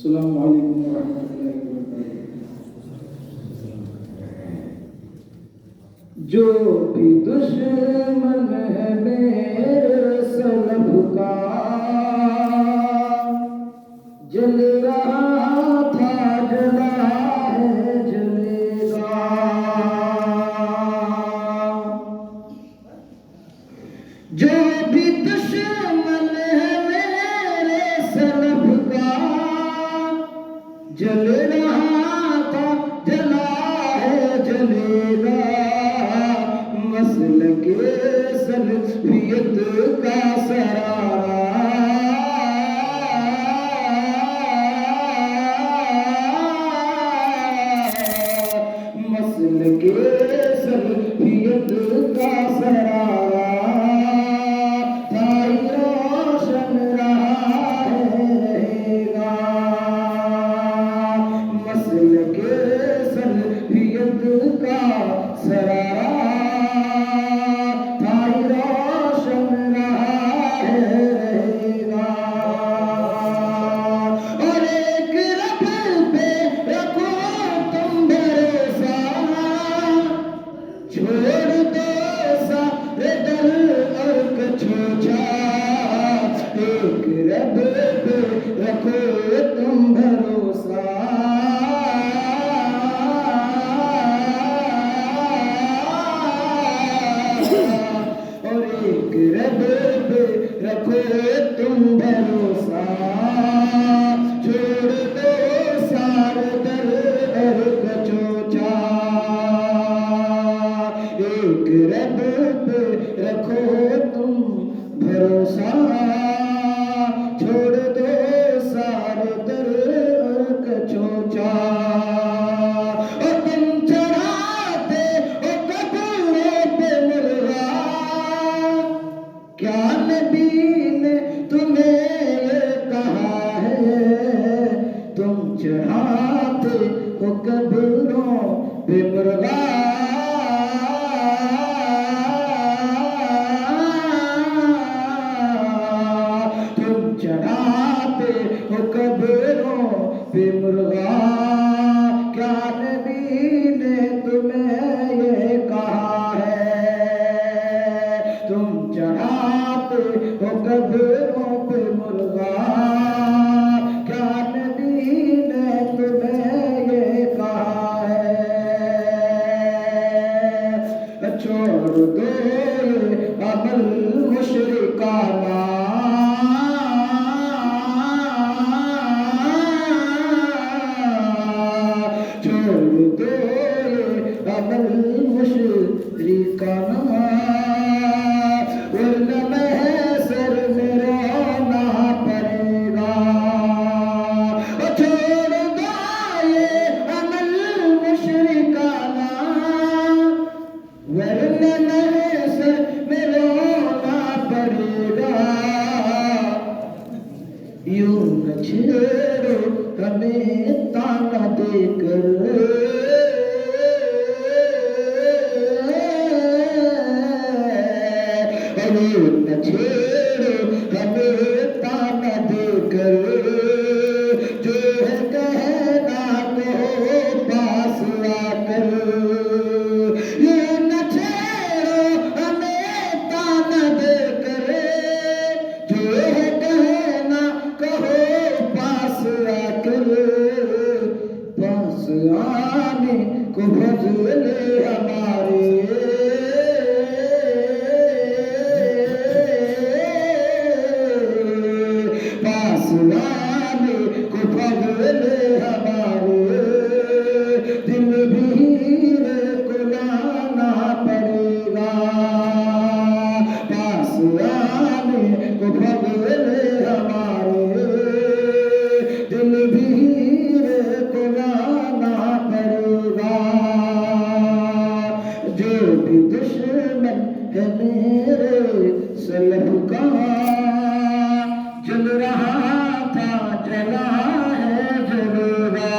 अस्सलामु अलैकुम वरहमतुल्लाहि वबरकातुहू। जो भी दुश्मन है मेरे सलब का, जल रहा था जला है जलेगा। जो भी दुश्मन है मेरे सलब का, जल रहा था जला है जलेगा। मसलक सलफियत का सरारा मसलक सलफियत का सरारा ताई रोशन रहा है रहेगा। मसलक सलफियत का सरारा ताई रोशन रहा है रहेगा। और एक रब पे रखो तुम भरोसा, छोड़ दो सारे दल और कछोछा। एक रब पे रखो तुम भरोसा, और एक रब पे रखो तुम भरोसा। छोड़ दो सारे दल और कछोछा। एक रब पे रखो तुम भरोसा। छोड़ दो सारे दर और कछोछा। और तुम चढ़ाते हो कब्रों पे मुर्गा, क्या नबी ने तुम्हें ये कहा है? तुम चढ़ाते हो कब्रों पे मुर्गा, तुम चढ़ाते हो कब्रों पे मुर्गा। क्या नबी ने तुम्हें ये कहा है? तुम चढ़ाते हो कब्रों पे मुर्गा। क्या नबी ने तुम्हें ये कहा है? छोड़ दो ये अमल मुशरिकाना, छोड़ दो ये अमल मुशरिकाना। वरना महशर में रोना पड़ेगा। छोड़ दो ये अमल मुशरिकाना, वरना महशर में रोना पड़ेगा। यूं न छेड़ो हमें ताना देकर, यूं न छेड़ो हमें ताना देकर। जो है कहना कहो पास आकर। यूं न छेड़ो हमें ताना देकर। जो है कहना कहो पास आकर। पास आने को फजले हमारे, पास आने को फजले हमारे। दिल भी हीरे को लाना पड़ेगा। पास आने को फजले हमारे। दिल भी हीरे को लाना पड़ेगा। जो भी दुश्मन है मेरे सलब का, जल रहा था जला है जलेगा।